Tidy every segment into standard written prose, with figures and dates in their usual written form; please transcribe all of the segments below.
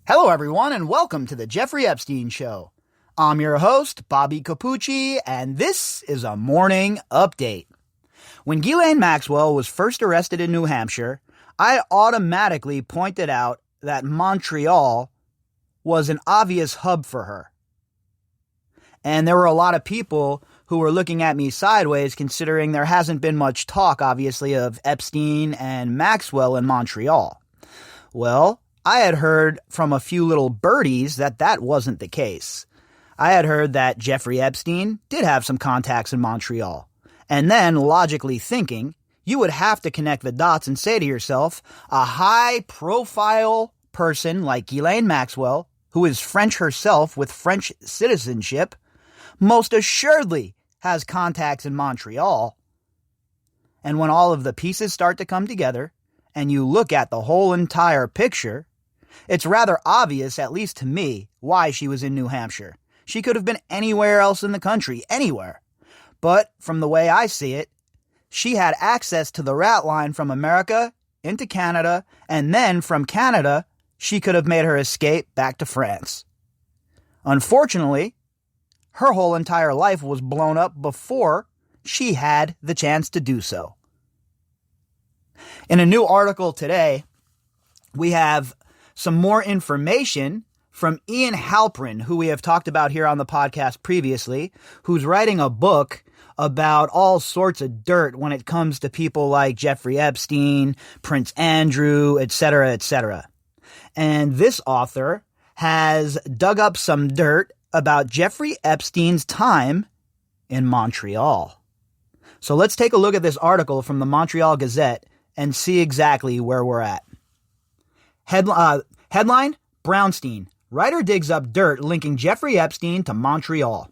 Hello, everyone, and welcome to the Jeffrey Epstein Show. I'm your host, Bobbycapucci, and this is a morning update. When Ghislaine Maxwell was first arrested in New Hampshire, I automatically pointed out that Montreal was an obvious hub for her. And there were a lot of people who were looking at me sideways, considering there hasn't been much talk, obviously, of Epstein and Maxwell in Montreal. Well, I had heard from a few little birdies that wasn't the case. I had heard that Jeffrey Epstein did have some contacts in Montreal. And then, logically thinking, you would have to connect the dots and say to yourself, a high-profile person like Ghislaine Maxwell, who is French herself with French citizenship, most assuredly has contacts in Montreal. And when all of the pieces start to come together, and you look at the whole entire picture, it's rather obvious, at least to me, why she was in New Hampshire. She could have been anywhere else in the country, anywhere. But from the way I see it, she had access to the rat line from America into Canada, and then from Canada, she could have made her escape back to France. Unfortunately, her whole entire life was blown up before she had the chance to do so. In a new article today, we have some more information from Ian Halperin, who we have talked about here on the podcast previously, who's writing a book about all sorts of dirt when it comes to people like Jeffrey Epstein, Prince Andrew, etc., etc. And this author has dug up some dirt about Jeffrey Epstein's time in Montreal. So let's take a look at this article from the Montreal Gazette and see exactly where we're at. Headline, Brownstein. Writer digs up dirt linking Jeffrey Epstein to Montreal.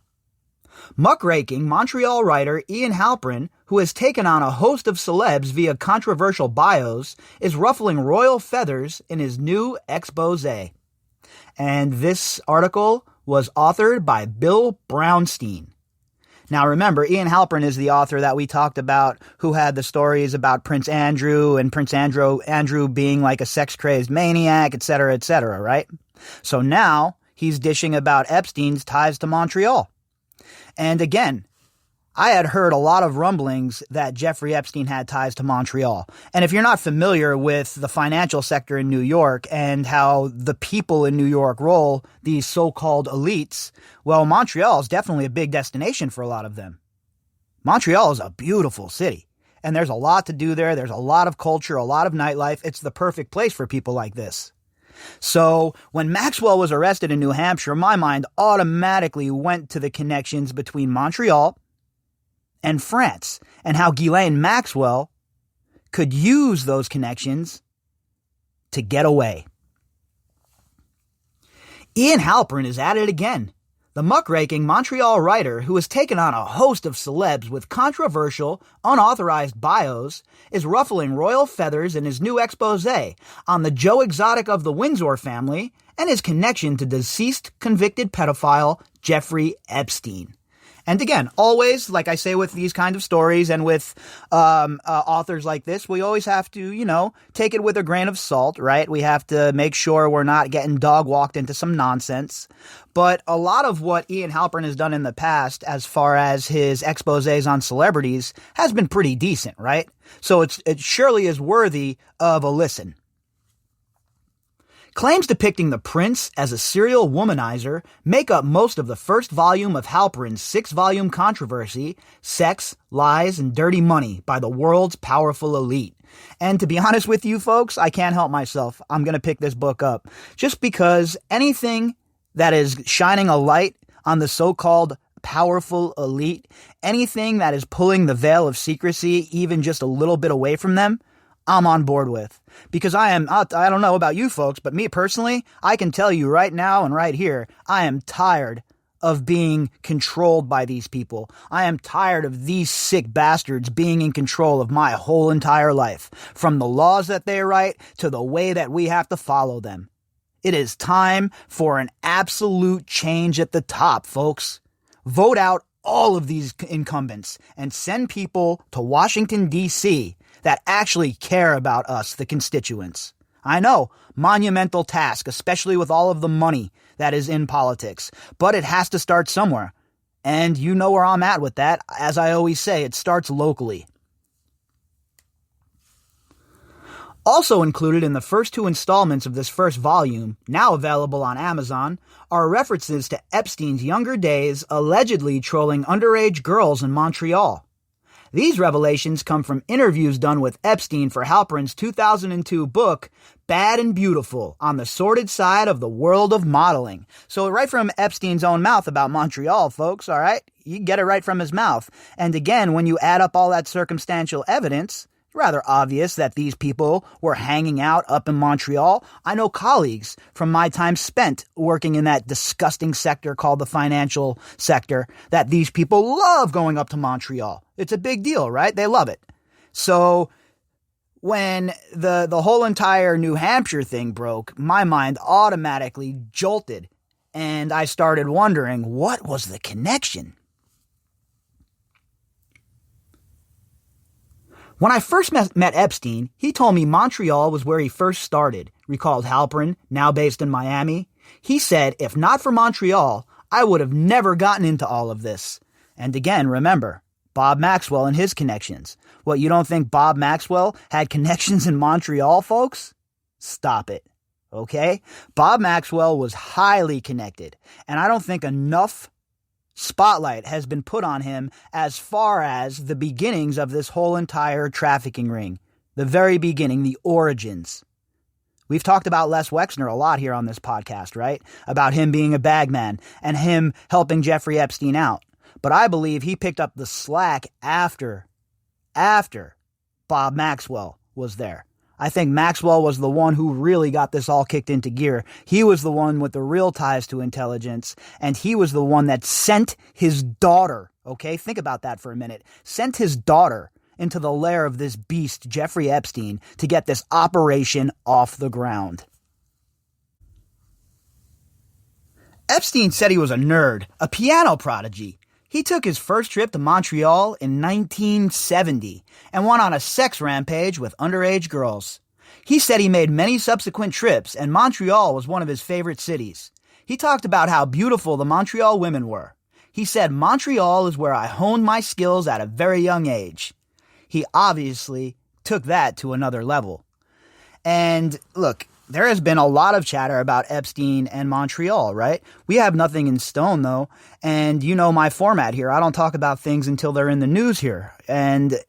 Muckraking Montreal writer Ian Halperin, who has taken on a host of celebs via controversial bios, is ruffling royal feathers in his new exposé. And this article was authored by Bill Brownstein. Now remember, Ian Halperin is the author that we talked about who had the stories about Prince Andrew and Prince Andrew being like a sex-crazed maniac, etc., right? So now he's dishing about Epstein's ties to Montreal. And again, I had heard a lot of rumblings that Jeffrey Epstein had ties to Montreal. And if you're not familiar with the financial sector in New York and how the people in New York roll, these so-called elites, well, Montreal is definitely a big destination for a lot of them. Montreal is a beautiful city, and there's a lot to do there. There's a lot of culture, a lot of nightlife. It's the perfect place for people like this. So when Maxwell was arrested in New Hampshire, my mind automatically went to the connections between Montreal and France, and how Ghislaine Maxwell could use those connections to get away. Ian Halperin is at it again. The muckraking Montreal writer, who has taken on a host of celebs with controversial, unauthorized bios, is ruffling royal feathers in his new exposé on the Joe Exotic of the Windsor family and his connection to deceased convicted pedophile Jeffrey Epstein. And again, always, like I say with these kind of stories and with authors like this, we always have to, take it with a grain of salt, right? We have to make sure we're not getting dog-walked into some nonsense. But a lot of what Ian Halperin has done in the past, as far as his exposés on celebrities, has been pretty decent, right? So it surely is worthy of a listen. Claims depicting the prince as a serial womanizer make up most of the first volume of Halperin's 6-volume controversy, Sex, Lies, and Dirty Money by the World's Powerful Elite. And to be honest with you folks, I can't help myself. I'm going to pick this book up just because anything that is shining a light on the so-called powerful elite, anything that is pulling the veil of secrecy even just a little bit away from them, I'm on board with. Because I don't know about you folks, but me personally, I can tell you right now and right here, I am tired of being controlled by these people. I am tired of these sick bastards being in control of my whole entire life, from the laws that they write to the way that we have to follow them. It is time for an absolute change at the top, folks. Vote out all of these incumbents and send people to Washington, D.C. that actually care about us, the constituents. I know, monumental task, especially with all of the money that is in politics. But it has to start somewhere. And you know where I'm at with that. As I always say, it starts locally. Also included in the first 2 installments of this first volume, now available on Amazon, are references to Epstein's younger days allegedly trolling underage girls in Montreal. These revelations come from interviews done with Epstein for Halperin's 2002 book, Bad and Beautiful, on the sordid side of the world of modeling. So right from Epstein's own mouth about Montreal, folks, all right? You get it right from his mouth. And again, when you add up all that circumstantial evidence, rather obvious that these people were hanging out up in Montreal. I know colleagues from my time spent working in that disgusting sector called the financial sector that these people love going up to Montreal. It's a big deal, right? They love it. So when the whole entire New Hampshire thing broke, my mind automatically jolted and I started wondering, what was the connection? When I first met Epstein, he told me Montreal was where he first started, recalled Halperin, now based in Miami. He said, if not for Montreal, I would have never gotten into all of this. And again, remember, Bob Maxwell and his connections. What, you don't think Bob Maxwell had connections in Montreal, folks? Stop it, okay? Bob Maxwell was highly connected, and I don't think enough spotlight has been put on him as far as the beginnings of this whole entire trafficking ring. The very beginning, the origins. We've talked about Les Wexner a lot here on this podcast, right? About him being a bagman and him helping Jeffrey Epstein out. But I believe he picked up the slack after Bob Maxwell was there. I think Maxwell was the one who really got this all kicked into gear. He was the one with the real ties to intelligence, and he was the one that sent his daughter, okay? Think about that for a minute. Sent his daughter into the lair of this beast, Jeffrey Epstein, to get this operation off the ground. Epstein said he was a nerd, a piano prodigy. He took his first trip to Montreal in 1970 and went on a sex rampage with underage girls. He said he made many subsequent trips and Montreal was one of his favorite cities. He talked about how beautiful the Montreal women were. He said, Montreal is where I honed my skills at a very young age. He obviously took that to another level. And look, there has been a lot of chatter about Epstein and Montreal, right? We have nothing in stone, though. And you know my format here. I don't talk about things until they're in the news here. And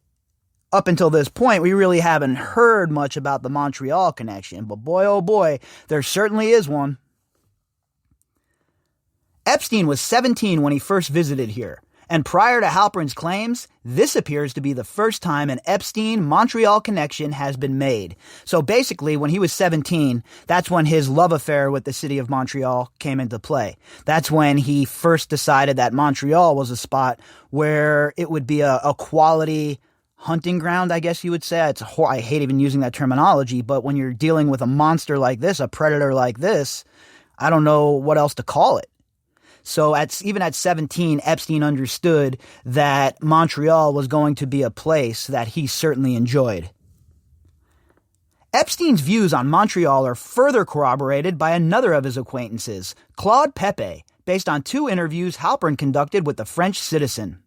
up until this point, we really haven't heard much about the Montreal connection. But boy, oh boy, there certainly is one. Epstein was 17 when he first visited here. And prior to Halperin's claims, this appears to be the first time an Epstein-Montreal connection has been made. So basically, when he was 17, that's when his love affair with the city of Montreal came into play. That's when he first decided that Montreal was a spot where it would be a quality hunting ground, I guess you would say. I hate even using that terminology, but when you're dealing with a monster like this, a predator like this, I don't know what else to call it. So even at 17, Epstein understood that Montreal was going to be a place that he certainly enjoyed. Epstein's views on Montreal are further corroborated by another of his acquaintances, Claude Pepe, based on 2 interviews Halperin conducted with the French citizen.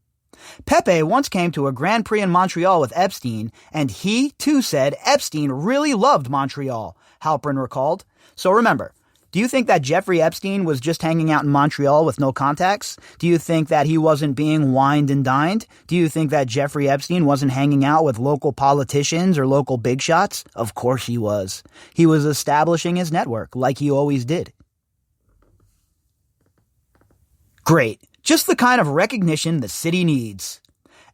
Pepe once came to a Grand Prix in Montreal with Epstein, and he, too, said Epstein really loved Montreal, Halperin recalled. So remember, do you think that Jeffrey Epstein was just hanging out in Montreal with no contacts? Do you think that he wasn't being wined and dined? Do you think that Jeffrey Epstein wasn't hanging out with local politicians or local big shots? Of course he was. He was establishing his network like he always did. Great. Just the kind of recognition the city needs.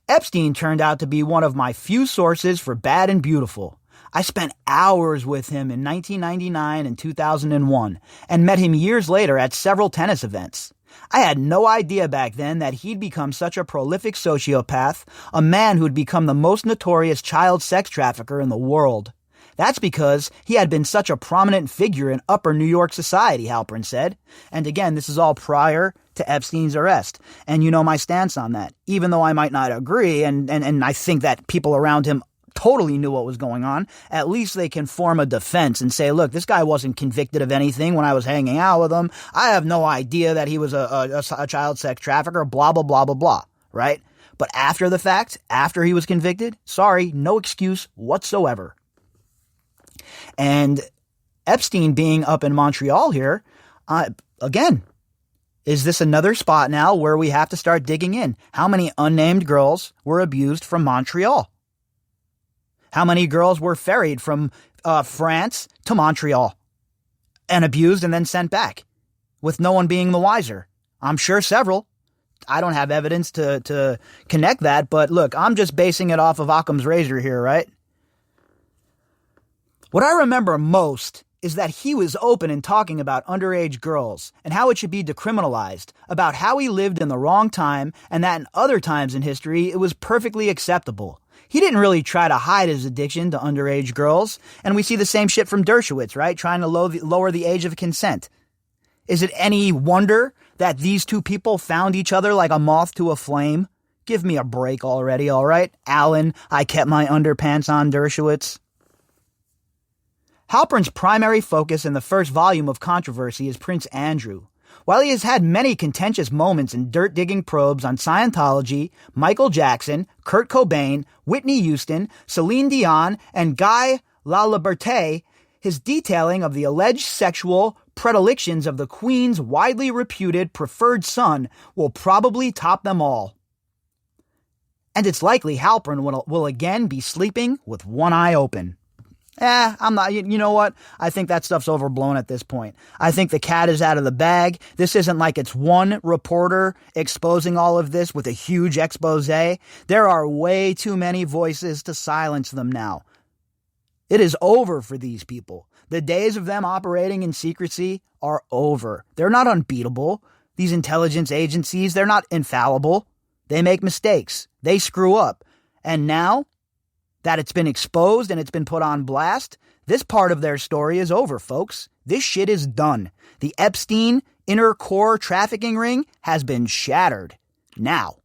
Epstein turned out to be one of my few sources for Bad and Beautiful. I spent hours with him in 1999 and 2001 and met him years later at several tennis events. I had no idea back then that he'd become such a prolific sociopath, a man who'd become the most notorious child sex trafficker in the world. That's because he had been such a prominent figure in upper New York society, Halperin said. And again, this is all prior to Epstein's arrest. And you know my stance on that. Even though I might not agree, and I think that people around him totally knew what was going on, at least they can form a defense and say, look, this guy wasn't convicted of anything when I was hanging out with him. I have no idea that he was a child sex trafficker, blah, blah, blah, blah, blah, right? But after the fact, after he was convicted, sorry, no excuse whatsoever. And Epstein being up in Montreal here, again, is this another spot now where we have to start digging in? How many unnamed girls were abused from Montreal? How many girls were ferried from France to Montreal and abused and then sent back with no one being the wiser? I'm sure several. I don't have evidence to connect that, but look, I'm just basing it off of Occam's razor here, right? What I remember most is that he was open in talking about underage girls and how it should be decriminalized, about how he lived in the wrong time and that in other times in history it was perfectly acceptable. He didn't really try to hide his addiction to underage girls, and we see the same shit from Dershowitz, right? Trying to lower the age of consent. Is it any wonder that these two people found each other like a moth to a flame? Give me a break already, all right? Alan, I kept my underpants on, Dershowitz. Halperin's primary focus in the first volume of Controversy is Prince Andrew. While he has had many contentious moments in dirt-digging probes on Scientology, Michael Jackson, Kurt Cobain, Whitney Houston, Celine Dion, and Guy Laliberté, his detailing of the alleged sexual predilections of the Queen's widely reputed preferred son will probably top them all. And it's likely Halperin will again be sleeping with one eye open. I'm not, you know what? I think that stuff's overblown at this point. I think the cat is out of the bag. This isn't like it's one reporter exposing all of this with a huge expose. There are way too many voices to silence them now. It is over for these people. The days of them operating in secrecy are over. They're not unbeatable. These intelligence agencies, they're not infallible. They make mistakes. They screw up. And now that it's been exposed and it's been put on blast, this part of their story is over, folks. This shit is done. The Epstein inner core trafficking ring has been shattered. Now,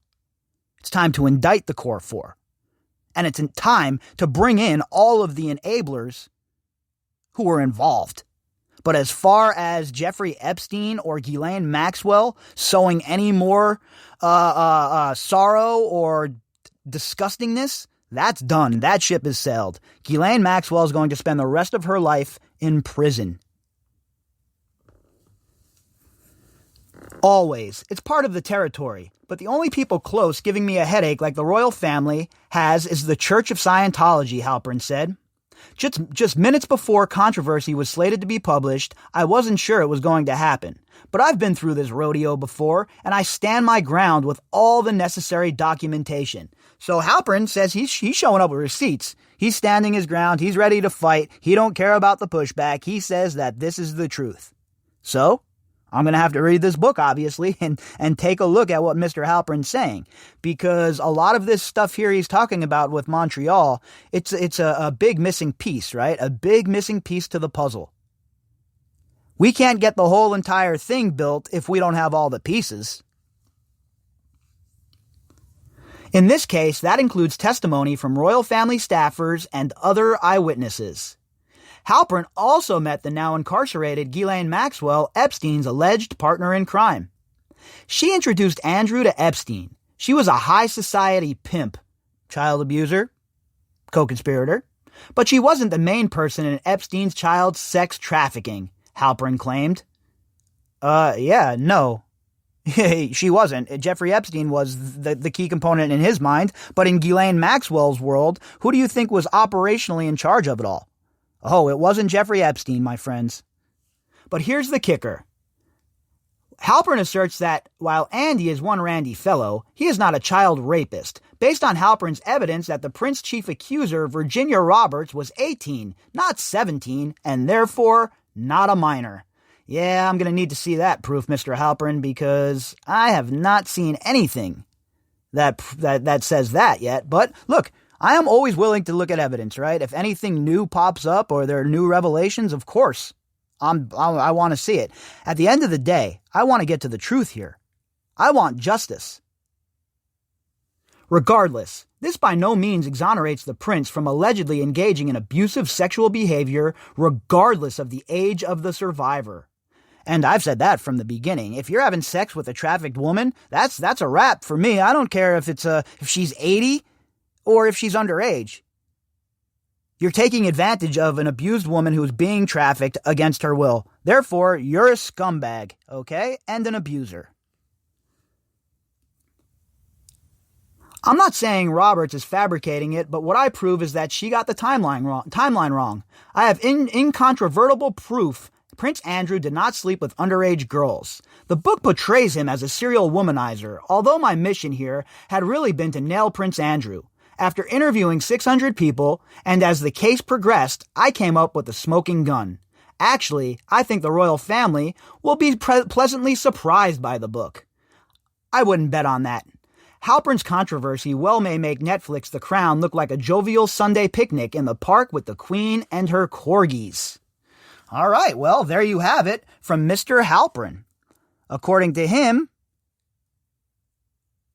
it's time to indict the core four. And it's time to bring in all of the enablers who were involved. But as far as Jeffrey Epstein or Ghislaine Maxwell sowing any more sorrow or disgustingness, that's done. That ship is sailed. Ghislaine Maxwell is going to spend the rest of her life in prison. Always. It's part of the territory. But the only people close giving me a headache like the royal family has is the Church of Scientology, Halperin said. Just minutes before Controversy was slated to be published, I wasn't sure it was going to happen. But I've been through this rodeo before, and I stand my ground with all the necessary documentation. So Halperin says he's showing up with receipts. He's standing his ground. He's ready to fight. He don't care about the pushback. He says that this is the truth. So I'm going to have to read this book, obviously, and take a look at what Mr. Halperin's saying. Because a lot of this stuff here he's talking about with Montreal, it's a big missing piece, right? A big missing piece to the puzzle. We can't get the whole entire thing built if we don't have all the pieces. In this case, that includes testimony from royal family staffers and other eyewitnesses. Halperin also met the now incarcerated Ghislaine Maxwell, Epstein's alleged partner in crime. She introduced Andrew to Epstein. She was a high society pimp, child abuser, co-conspirator, but she wasn't the main person in Epstein's child sex trafficking, Halperin claimed. No. She wasn't. Jeffrey Epstein was the key component in his mind, but in Ghislaine Maxwell's world, who do you think was operationally in charge of it all? Oh, it wasn't Jeffrey Epstein, my friends. But here's the kicker. Halperin asserts that while Andy is one randy fellow, he is not a child rapist, based on Halperin's evidence that the Prince chief accuser, Virginia Roberts, was 18, not 17, and therefore not a minor. Yeah, I'm going to need to see that proof, Mr. Halperin, because I have not seen anything that says that yet. But look, I am always willing to look at evidence, right? If anything new pops up or there are new revelations, of course, I want to see it. At the end of the day, I want to get to the truth here. I want justice. Regardless, this by no means exonerates the prince from allegedly engaging in abusive sexual behavior regardless of the age of the survivor. And I've said that from the beginning. If you're having sex with a trafficked woman, that's a wrap for me. I don't care if she's 80 or if she's underage. You're taking advantage of an abused woman who's being trafficked against her will. Therefore, you're a scumbag, okay? And an abuser. I'm not saying Roberts is fabricating it, but what I prove is that she got the timeline wrong. I have incontrovertible proof Prince Andrew did not sleep with underage girls. The book portrays him as a serial womanizer, although my mission here had really been to nail Prince Andrew. After interviewing 600 people, and as the case progressed, I came up with a smoking gun. Actually, I think the royal family will be pleasantly surprised by the book. I wouldn't bet on that. Halperin's controversy well may make Netflix The Crown look like a jovial Sunday picnic in the park with the Queen and her corgis. All right, well, there you have it from Mr. Halperin. According to him,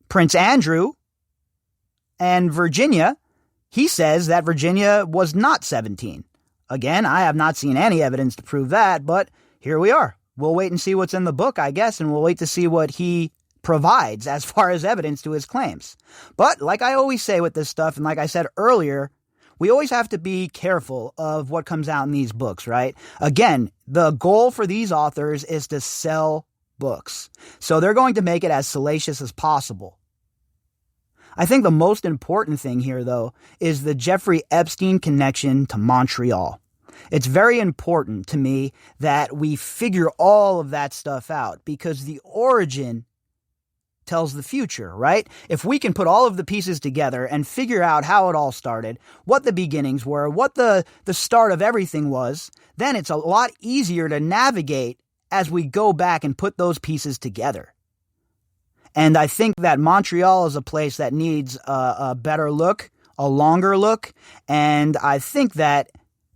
Prince Andrew and Virginia, he says that Virginia was not 17. Again, I have not seen any evidence to prove that, but here we are. We'll wait and see what's in the book, I guess, and we'll wait to see what he provides as far as evidence to his claims. But like I always say with this stuff, and like I said earlier, we always have to be careful of what comes out in these books, right? Again, the goal for these authors is to sell books. So they're going to make it as salacious as possible. I think the most important thing here, though, is the Jeffrey Epstein connection to Montreal. It's very important to me that we figure all of that stuff out because the origin tells the future, right? If we can put all of the pieces together and figure out how it all started, what the beginnings were, what the start of everything was, then it's a lot easier to navigate as we go back and put those pieces together. And I think that Montreal is a place that needs a better look, a longer look, and I think that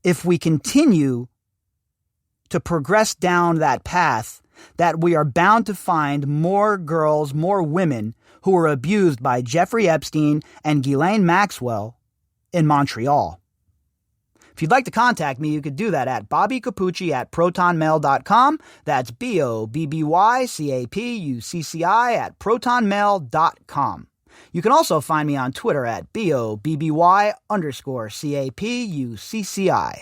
if we continue to progress down that path, that we are bound to find more girls, more women who were abused by Jeffrey Epstein and Ghislaine Maxwell in Montreal. If you'd like to contact me, you could do that at bobbycapucci@protonmail.com. That's BOBBYCAPUCCI@protonmail.com. You can also find me on Twitter at BOBBY_CAPUCCI.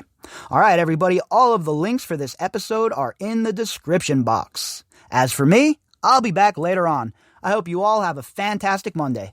All right, everybody, all of the links for this episode are in the description box. As for me, I'll be back later on. I hope you all have a fantastic Monday.